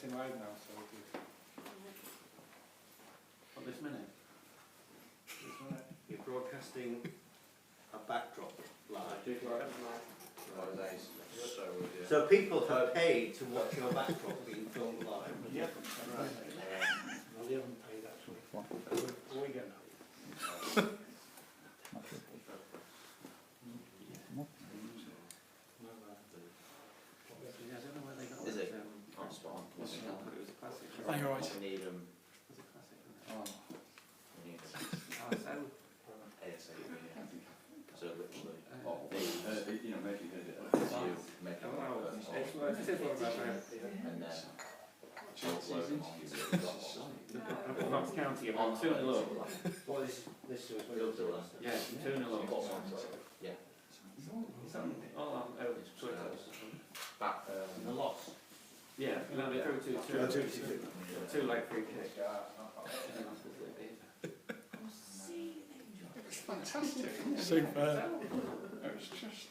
broadcasting live now, so we can... What, this minute? You're broadcasting a backdrop live. So people have paid to watch your backdrop being filmed live. Yep. Right. Well, they haven't paid actually. We get that. I don't know where they got Is it. it? Oh, spot on. It was a classic. Oh, you're right. We need It was a classic, wasn't it? we need Oh, so... ASAP. So literally, You know, making it. it's you making Oh, wow. it. It's one of my favourite. And then Knox County, I'm 2-0 up. What is this? You'll do that. Yeah, 2-0 up. Yeah. It's on all on Twitter. Back. The loss. Yeah, no, they threw two like free kicks. It's fantastic. Isn't it? Super. It's just.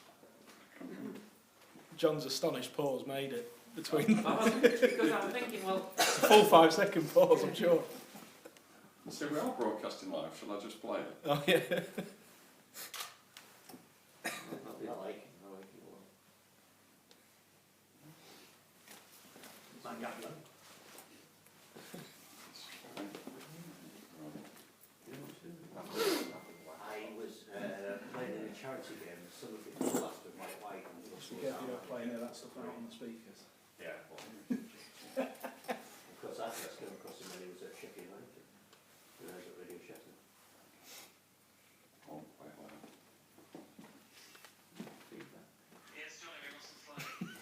John's astonished pause made it between Because I'm thinking, well, full 5 second pause, I'm sure. So we are broadcasting live. Shall I just play it? Oh yeah. I like it. Man, Gatlin. I was playing in a charity game, and some of it was last with my wife. And You're playing that stuff out on the speakers. Yeah. Of course, I first came across him when he was at Sheffield United. When I was at Radio Sheffield. Oh, wait, wait. Yes, Johnny, we mustn't slide.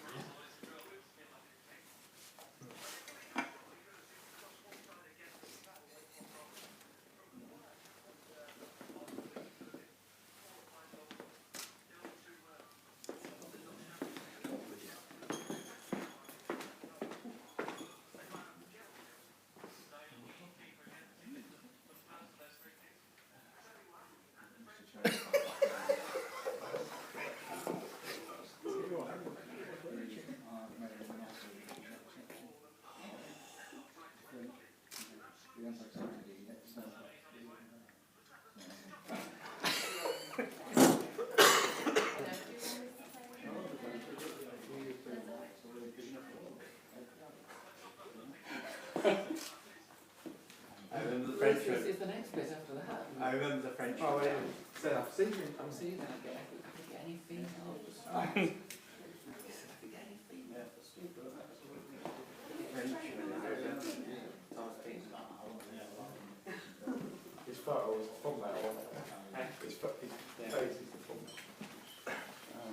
I remember the French one. It's the next bit after that. I remember the French Oh, one. yeah. So I'm seeing that I could get any female. His photo was from that one. His face is the thumbnail.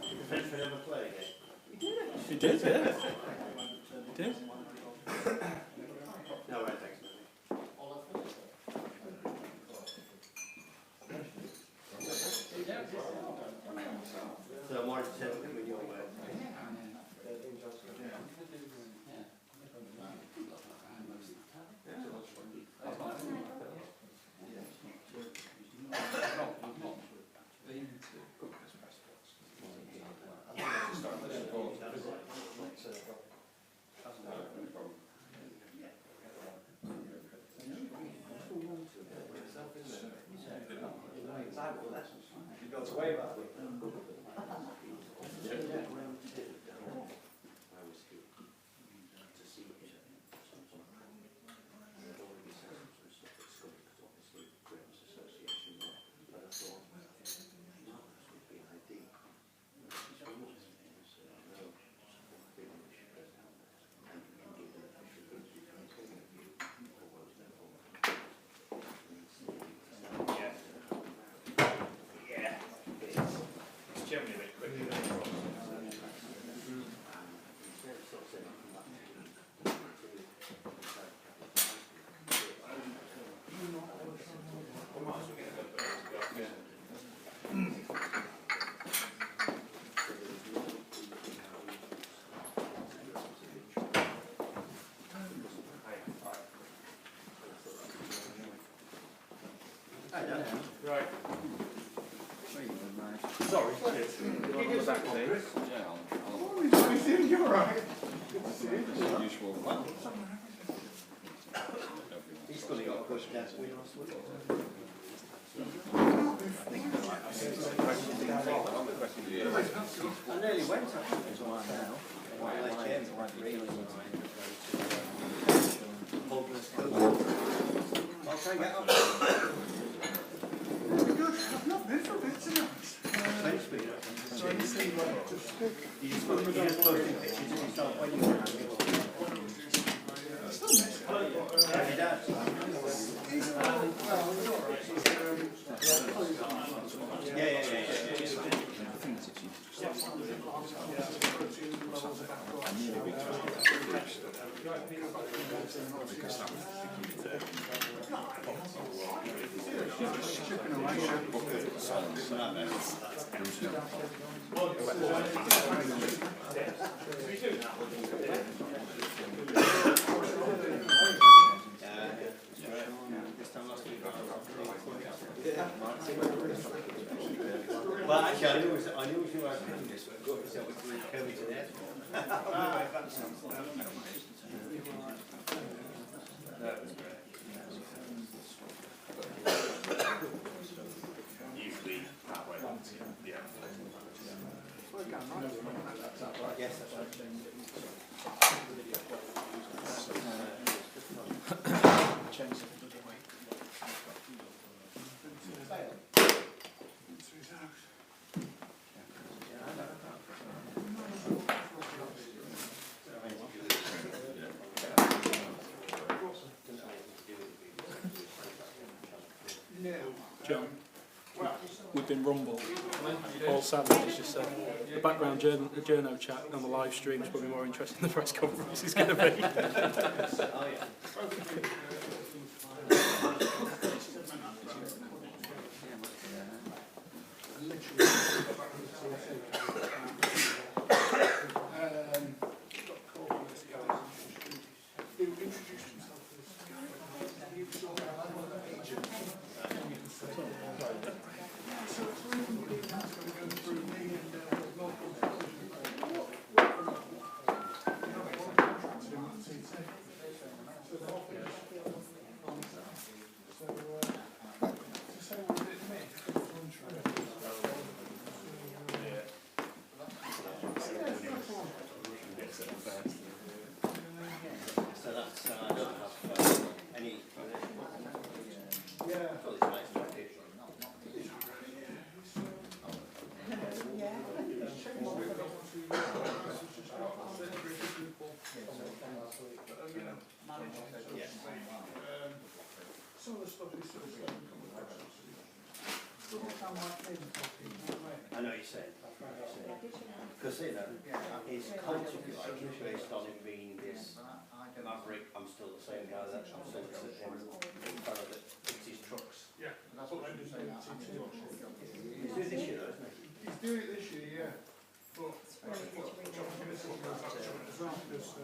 Did the Frenchman ever play again? He did, yeah. He did. No, right, thanks. So more attempt coming your way. You got away back. Right. Sorry, Chris. Yeah, You're alright. Good to see Usual. He's going to get pushed down. I nearly went up as well now. I'll try and get up. Good. I've not been for a bit tonight. You just posting pictures of yourself when you were having it. Yeah, your dad. Yeah. Well, actually, I knew you were doing this, but good, so we were coming to that. Usually that way. Yeah. Yes, that's right. John, we've been rumbled. Paul Savage has just said the background journo chat on the live stream is probably more interesting than the press conference is going to be. So that's, I don't have any. Yeah. Some of the stuff is sort of I know what you're saying. Because his culture, like, is based on him being this maverick. I'm still the same guy that I'm still the same fellow that fixes his trucks. yeah, that's what I'm saying. He's doing this year, though, isn't he? He's doing it this year, yeah. But John Guinness is going to touch on it as well because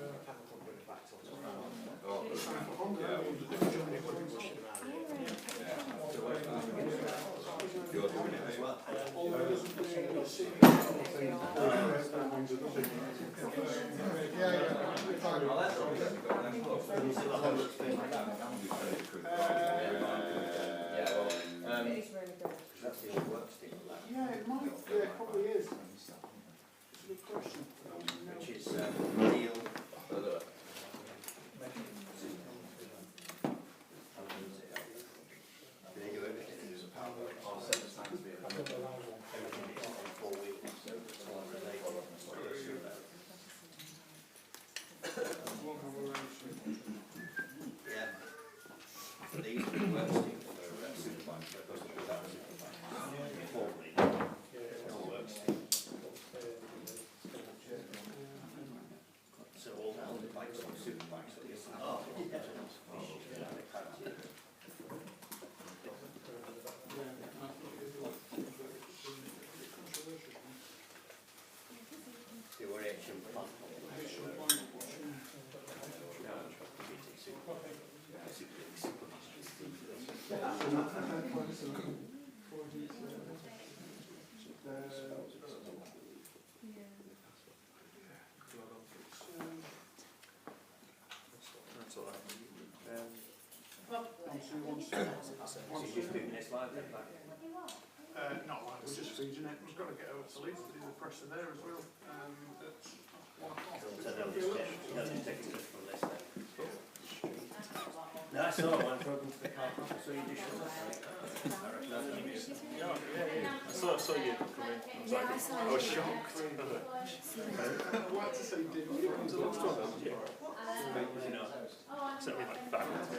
yeah, it might, yeah, it probably is. It's a good question. Which is Neil. They do everything. Everything is in 4 weeks, so it's all related. Yeah. They used to work team for supervisor, because it was that supervisor. Formally, no works team. So all now the bikes on supervisor. Oh, yeah. They were action plan. do once. So you're just doing this live then, like? Not like we're just feeding it. We've got to get over to Leeds to do the presser there as well. At 1 o'clock. So they'll just take it just from this then. No, I saw one broken to the car park, so you do shut up. I saw you come in. I was shocked. I wanted to say did You know, certainly like 5 minutes.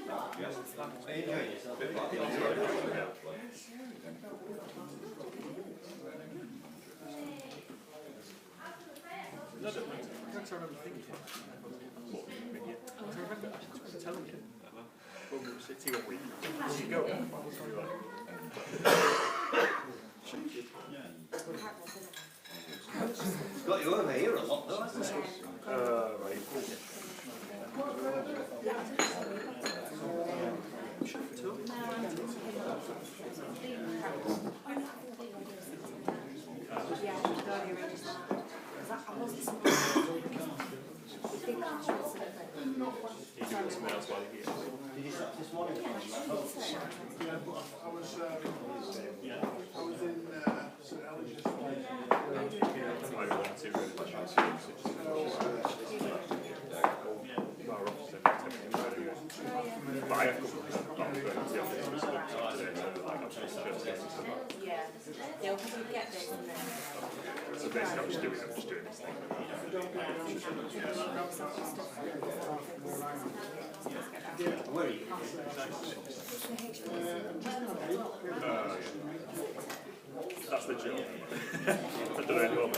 Are you enjoying yourself? I don't remember thinking. I remember telling you when we were sitting when we go. It's got you over here a lot though, hasn't it? Right. Did you start this morning? Yeah, but I was in St Helens yesterday. They'll probably get this and then. So basically I'm just doing this thing. Where are you? That's the job. I don't know anyone.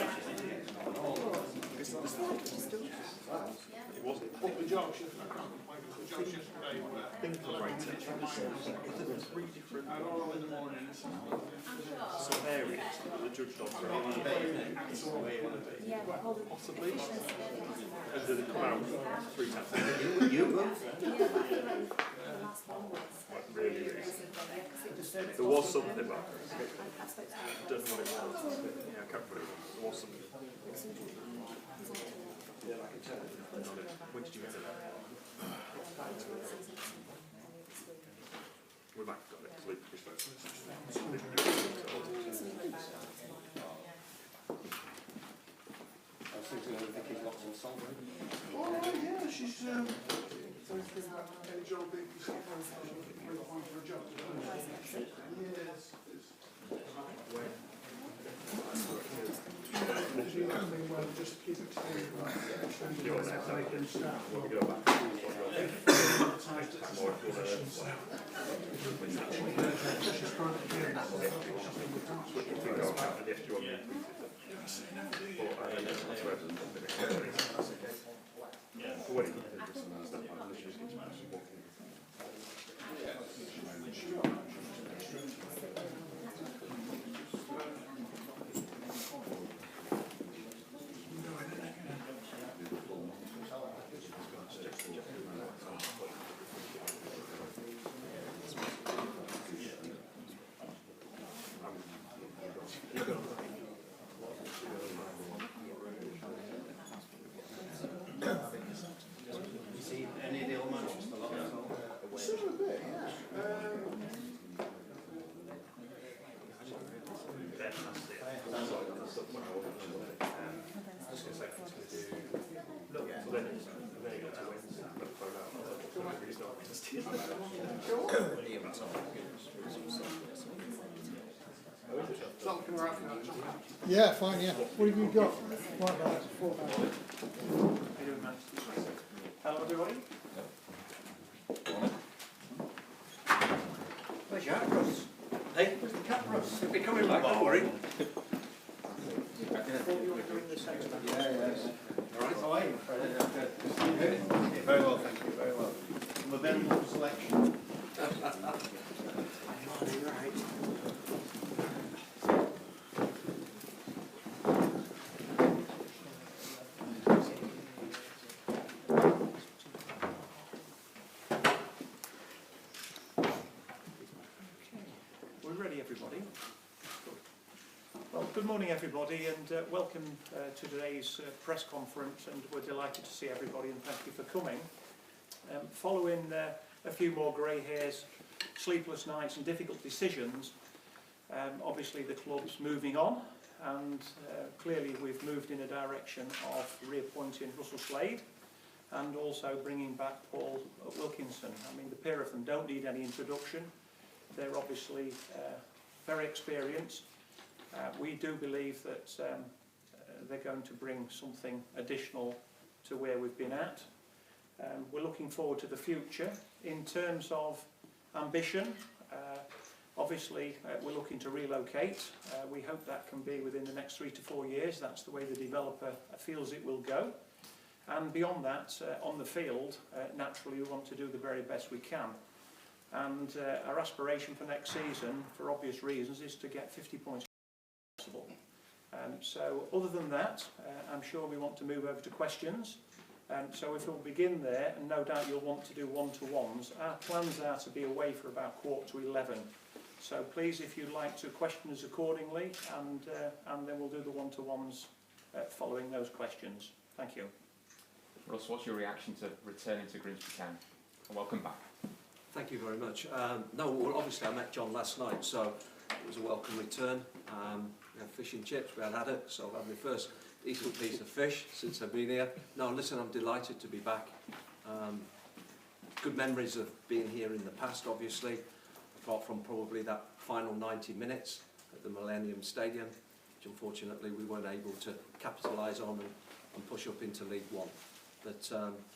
It wasn't. But the jobs, I can't complain because the jobs yesterday were Think right. There's 3 different I all in the mornings. areas that the judge dogs are in. Yeah, Possibly. And do they come out 3 times a day? You go? the last one was. Like really. There was something, but I don't know what it was. Yeah, I can't remember what it was. There was something. When did you get it? We might have got it. Sleep. I was thinking of Vicky's lots in salt. Oh, yeah, she's any job being consulted for a job. Yes. Just keep it Any of the old Manchester lot as well? Some a bit, yeah. Yeah, fine, yeah. What have you got? Right, right, 4 hours. Hello everybody. Where's your hat, Russ? Hey, where's the cat, Russ? He'll be coming back, don't worry. Alright, how are you? Very well, thank you, very well. From a very good selection. Good morning everybody and welcome to today's press conference, and we're delighted to see everybody and thank you for coming. Following a few more grey hairs, sleepless nights and difficult decisions, obviously the club's moving on, and clearly we've moved in a direction of reappointing Russell Slade and also bringing back Paul Wilkinson. I mean, the pair of them don't need any introduction. They're obviously very experienced. We do believe that they're going to bring something additional to where we've been at. We're looking forward to the future. In terms of ambition, obviously we're looking to relocate. We hope that can be within the next 3 to 4 years. That's the way the developer feels it will go. And beyond that, on the field, naturally we want to do the very best we can. And our aspiration for next season, for obvious reasons, is to get 50 points possible. So other than that, I'm sure we want to move over to questions. So if we'll begin there, and no doubt you'll want to do one-to-ones. Our plans are to be away for about 10:45. So please, if you'd like to question us accordingly, and then we'll do the one-to-ones following those questions. Thank you. Russ, what's your reaction to returning to Grimsby Town? And welcome back. Thank you very much. No, well, obviously I met John last night, so it was a welcome return. We had fish and chips, we had haddock, so I've had my first decent piece of fish since I've been here. No, listen, I'm delighted to be back. Good memories of being here in the past, obviously, apart from probably that final 90 minutes at the Millennium Stadium, which unfortunately we weren't able to capitalise on and push up into League One. But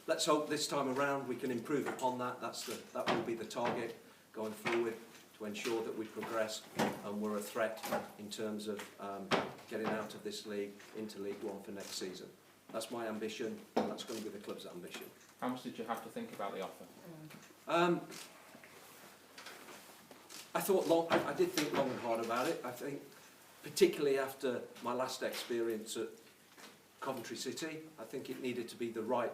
let's hope this time around we can improve upon that. That will be the target going forward, to ensure that we progress and we're a threat in terms of getting out of this league into League One for next season. That's my ambition, and that's going to be the club's ambition. How much did you have to think about the offer? I did think long and hard about it. I think, particularly after my last experience at Coventry City, I think it needed to be the right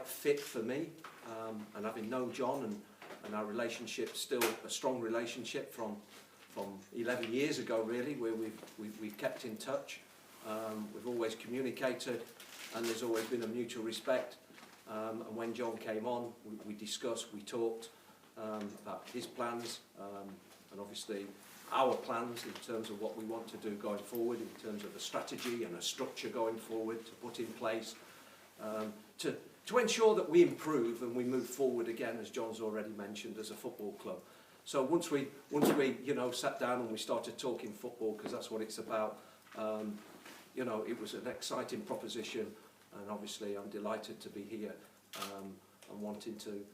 fit for me. And having known John and our relationship, still a strong relationship from 11 years ago, really, where we've kept in touch. We've always communicated, and there's always been a mutual respect. And when John came on, we discussed, we talked about his plans, and obviously our plans in terms of what we want to do going forward, in terms of a strategy and a structure going forward to put in place, to ensure that we improve and we move forward again, as John's already mentioned, as a football club. So once we sat down and we started talking football, because that's what it's about, it was an exciting proposition, and obviously I'm delighted to be here and wanting to,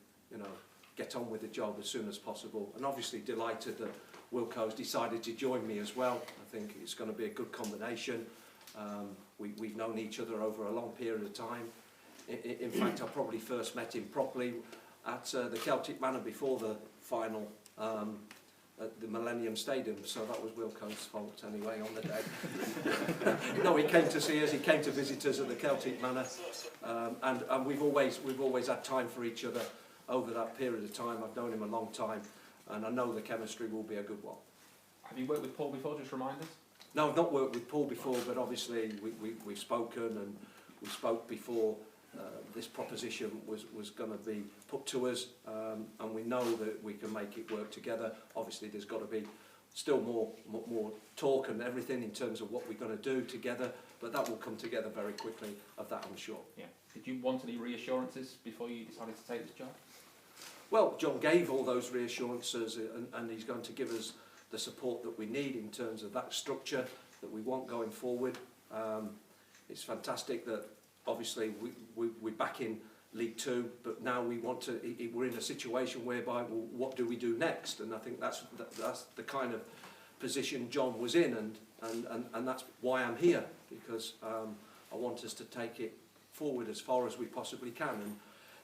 get on with the job as soon as possible, and obviously delighted that Wilco's decided to join me as well. I think it's going to be a good combination. We've known each other over a long period of time. In fact, I probably first met him properly at the Celtic Manor before the final at the Millennium Stadium, so that was Wilco's fault anyway on the day. No, he came to see us, he came to visit us at the Celtic Manor, and we've always had time for each other over that period of time. I've known him a long time, and I know the chemistry will be a good one. Have you worked with Paul before, just remind us? No, I've not worked with Paul before, but obviously we've spoken, and we spoke before this proposition was going to be put to us, and we know that we can make it work together. Obviously there's got to be still more talk and everything in terms of what we're going to do together, but that will come together very quickly, of that I'm sure. Yeah. Did you want any reassurances before you decided to take this job? Well, John gave all those reassurances, and he's going to give us the support that we need in terms of that structure that we want going forward. It's fantastic that obviously we're back in League Two, but now we're in a situation whereby, well, what do we do next? And I think that's the kind of position John was in, and that's why I'm here, because I want us to take it forward as far as we possibly can. And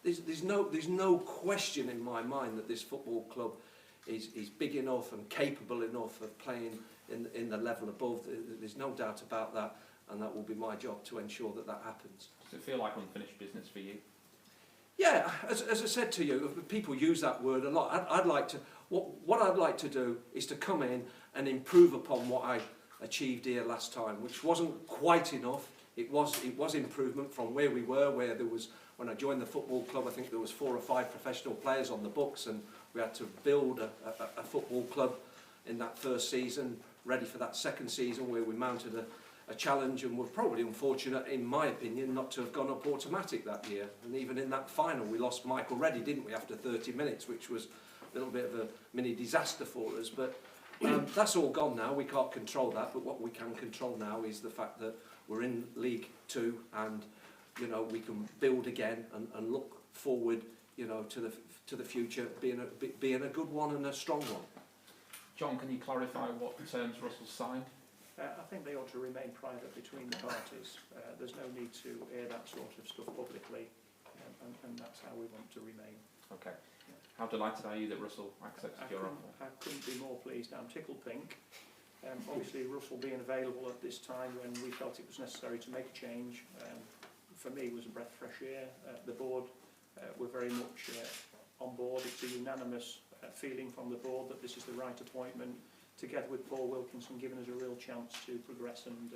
there's no question in my mind that this football club is big enough and capable enough of playing in the level above. There's no doubt about that, and that will be my job to ensure that that happens. Does it feel like unfinished business for you? Yeah, as I said to you, people use that word a lot. What I'd like to do is to come in and improve upon what I achieved here last time, which wasn't quite enough. It was improvement from where we were, where there was when I joined the football club, I think there was 4 or 5 professional players on the books, and we had to build a football club in that first season, ready for that second season where we mounted a challenge, and were probably unfortunate, in my opinion, not to have gone up automatic that year. And even in that final, we lost Michael Reddy, didn't we, after 30 minutes, which was a little bit of a mini disaster for us. But that's all gone now. We can't control that, but what we can control now is the fact that we're in League 2, and you know, we can build again and look forward, you know, to the future being a good one and a strong one. John, can you clarify what terms Russell signed? I think they ought to remain private between the parties. There's no need to air that sort of stuff publicly, and that's how we want to remain. Okay. How delighted are you that Russell accepted your offer? I couldn't be more pleased. I'm tickled pink. Obviously, Russell being available at this time when we felt it was necessary to make a change, for me was a breath of fresh air. The board were very much on board. It's a unanimous feeling from the board that this is the right appointment, together with Paul Wilkinson, giving us a real chance to progress and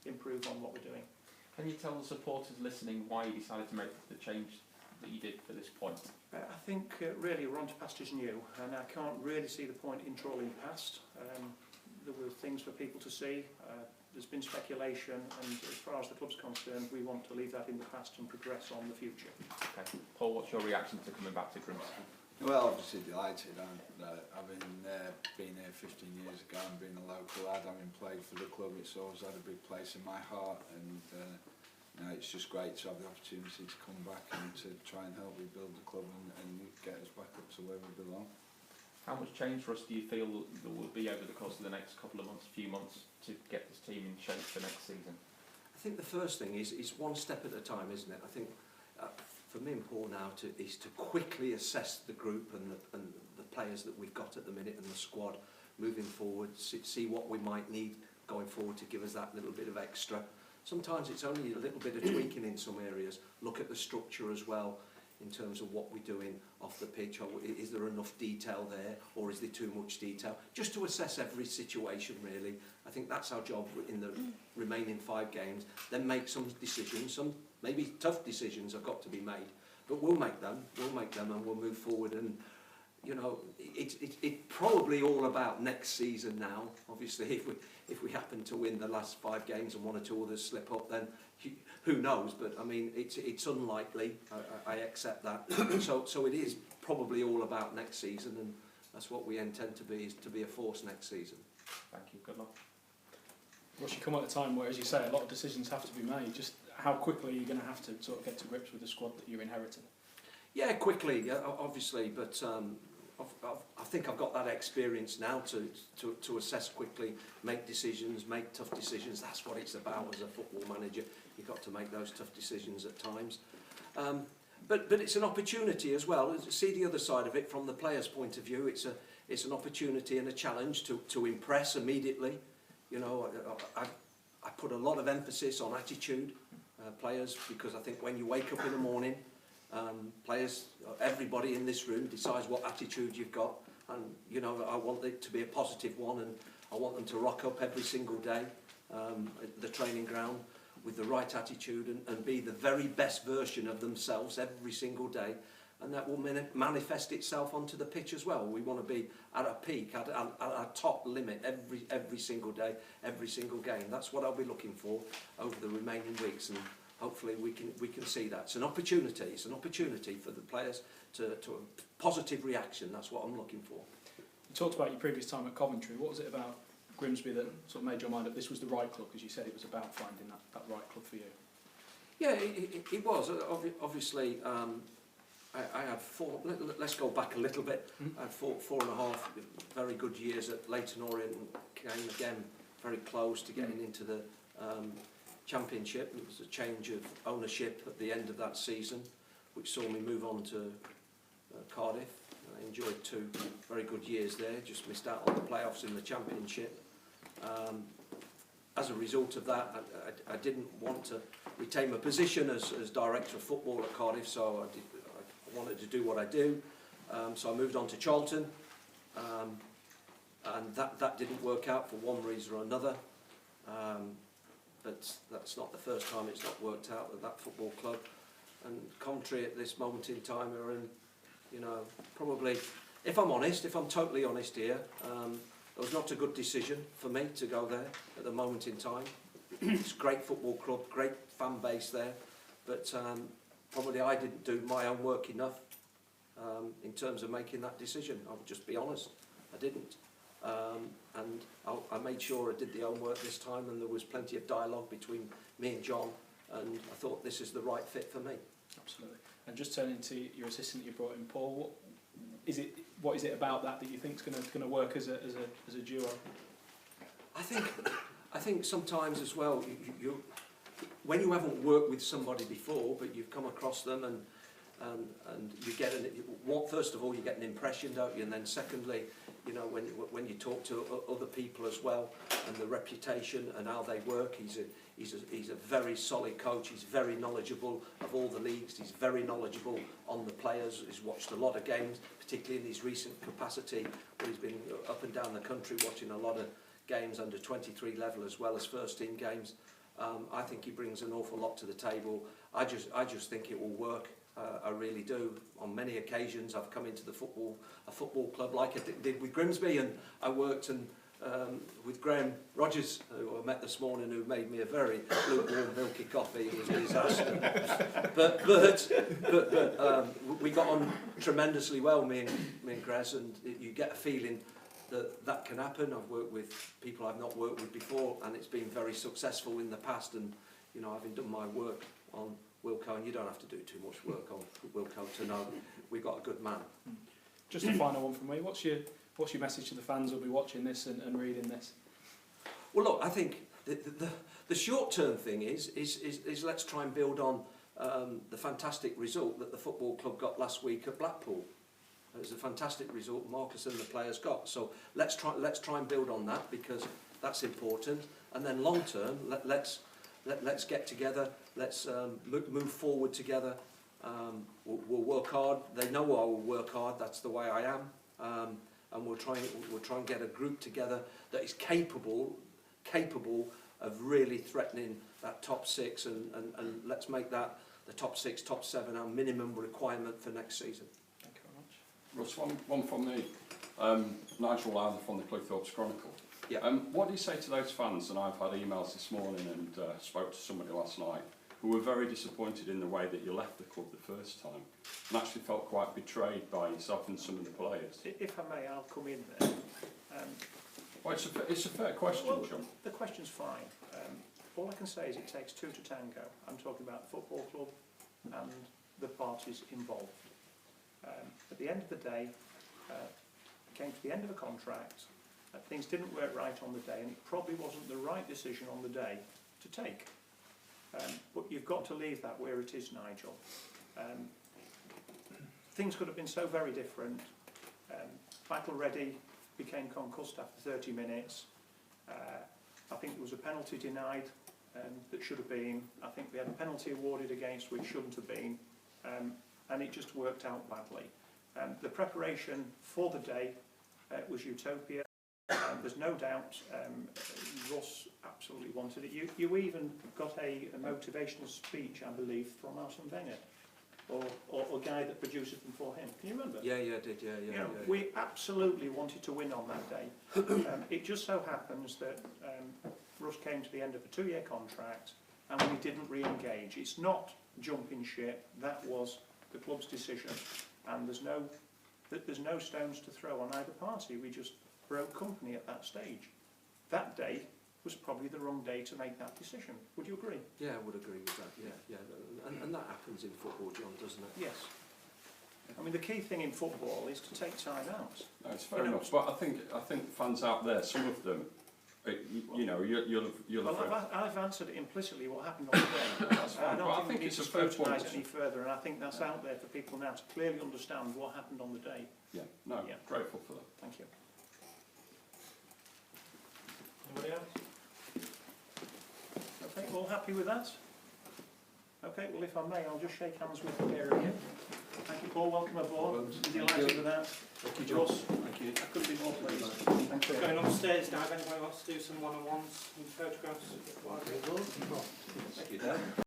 improve on what we're doing. Can you tell the supporters listening why you decided to make the change that you did for this point? I think really we're on to pastures new, and I can't really see the point in trawling past. There were things for people to see. There's been speculation, and as far as the club's concerned, we want to leave that in the past and progress on the future. Okay. Paul, what's your reaction to coming back to Grimsby? Well, obviously delighted. Having been here 15 years ago and being a local lad, having played for the club, it's always had a big place in my heart, and you know, it's just great to have the opportunity to come back and to try and help rebuild the club and get us back up to where we belong. How much change, Russ, do you feel there will be over the course of the next couple of months, few months, to get this team in shape for next season? I think the first thing is one step at a time, isn't it? I think for me and Paul now is to quickly assess the group and the players that we've got at the minute and the squad moving forward, see what we might need going forward to give us that little bit of extra. Sometimes it's only a little bit of tweaking in some areas. Look at the structure as well in terms of what we're doing off the pitch. Is there enough detail there, or is there too much detail? Just to assess every situation, really. I think that's our job in the remaining 5 games. Then make some decisions. Some maybe tough decisions have got to be made, but we'll make them. And we'll move forward. And you know, it's probably all about next season now. Obviously, if we happen to win the last 5 games and 1 or 2 others slip up, then who knows? But I mean, it's unlikely. I accept that. So it is probably all about next season, and that's what we intend to be, is to be a force next season. Thank you. Good luck. Rush, you come at a time where, as you say, a lot of decisions have to be made. Just how quickly are you going to have to sort of get to grips with the squad that you're inheriting? Yeah, quickly, obviously, but I think I've got that experience now to assess quickly, make decisions, make tough decisions. That's what it's about as a football manager. You've got to make those tough decisions at times. But it's an opportunity as well. See the other side of it from the player's point of view. It's an opportunity and a challenge to impress immediately. You know, I put a lot of emphasis on attitude, players, because I think when you wake up in the morning, players, everybody in this room decides what attitude you've got, and you know, I want it to be a positive one, and I want them to rock up every single day at the training ground with the right attitude and be the very best version of themselves every single day, and that will manifest itself onto the pitch as well. We want to be at our peak, at our top limit every single day, every single game. That's what I'll be looking for over the remaining weeks, and hopefully we can see that. It's an opportunity. It's an opportunity for the players to a positive reaction. That's what I'm looking for. You talked about your previous time at Coventry. What was it about Grimsby that sort of made your mind up this was the right club? Because you said it was about finding that right club for you. Yeah, it was. Obviously, I had 4. Let's go back a little bit. I had 4.5 very good years at Leyton Orient, and came again very close to getting into the Championship. It was a change of ownership at the end of that season, which saw me move on to Cardiff. I enjoyed 2 very good years there, just missed out on the playoffs in the Championship. As a result of that, I didn't want to retain my position as Director of Football at Cardiff, so I wanted to do what I do. So I moved on to Charlton, and that didn't work out for one reason or another. But that's not the first time it's not worked out at that football club. Coventry at this moment in time are in, you know, probably, if I'm honest, if I'm totally honest here, it was not a good decision for me to go there at the moment in time. It's a great football club, great fan base there, but probably I didn't do my own work enough in terms of making that decision. I'll just be honest, I didn't. And I made sure I did the homework this time, and there was plenty of dialogue between me and John, and I thought this is the right fit for me. Absolutely. And just turning to your assistant you brought in, Paul, what is it about that you think is going to work as a duo? I think sometimes as well, you when you haven't worked with somebody before, but you've come across them and you get first of all you get an impression, don't you? And then secondly, you know, when you talk to other people as well, and the reputation and how they work, he's a very solid coach. He's very knowledgeable of all the leagues. He's very knowledgeable on the players. He's watched a lot of games, particularly in his recent capacity, where he's been up and down the country watching a lot of games under 23 level as well as first team games. I think he brings an awful lot to the table. I just think it will work. I really do. On many occasions I've come into a football club like I did with Grimsby, and I worked with Graham Rogers, who I met this morning, who made me a very lukewarm milky coffee. It was a disaster. but we got on tremendously well, me and Gres, and you get a feeling that can happen. I've worked with people I've not worked with before, and it's been very successful in the past. And you know, having done my work on Wilco, and you don't have to do too much work on Wilco to know we've got a good man. Just a final one from me. What's your message to the fans who'll be watching this and reading this? Well, look, I think the short-term thing is let's try and build on the fantastic result that the football club got last week at Blackpool. It was a fantastic result Marcus and the players got. So let's try and build on that, because that's important. And then long-term, let's get together. Let's move forward together. We'll work hard. They know I will work hard. That's the way I am. And we'll try and get a group together that is capable of really threatening that top six, and let's make that the top six, top seven our minimum requirement for next season. Thank you very much. Russ, one from me. Nigel Lowther from the Cleethorpes Chronicle. Yeah. What do you say to those fans, and I've had emails this morning and spoke to somebody last night, who were very disappointed in the way that you left the club the first time, and actually felt quite betrayed by yourself and some of the players? If I may, I'll come in there. Well, it's a fair question, well, John. The question's fine. All I can say is it takes two to tango. I'm talking about the football club and the parties involved. At the end of the day, came to the end of a contract, things didn't work right on the day, and it probably wasn't the right decision on the day to take. But you've got to leave that where it is, Nigel. Things could have been so very different. Michael Reddy became concussed after 30 minutes. I think there was a penalty denied that should have been. I think we had a penalty awarded against which shouldn't have been. And it just worked out badly. The preparation for the day was utopia. There's no doubt Russ absolutely wanted it. You even got a motivational speech, I believe, from Arsene Wenger, or a guy that produced it for him. Can you remember? Yeah, I did. Yeah. We absolutely wanted to win on that day. It just so happens that Russ came to the end of a 2-year contract, and we didn't re-engage. It's not jumping ship. That was the club's decision, and there's no stones to throw on either party. We just broke company at that stage. That day was probably the wrong day to make that decision. Would you agree? Yeah, I would agree with that. Yeah. And that happens in football, John, doesn't it? Yes. I mean, the key thing in football is to take time out. No, it's fair enough. But I think fans out there, some of them, you'll have. Well, I've answered implicitly what happened on the day. I don't think we need to scrutinise any further, and I think that's out there for people now to clearly understand what happened on the day. Yeah. No. Yeah. Grateful for that. Thank you. Anybody else? Okay, all happy with that? Okay, well, if I may, I'll just shake hands with the pair again. Thank you, Paul. Welcome aboard. Delighted with that. Thank you, Josh. Thank you. I couldn't be more pleased. Thank you. Going upstairs now, if anyone wants to do some one-on-ones and photographs. Thank you, Dan.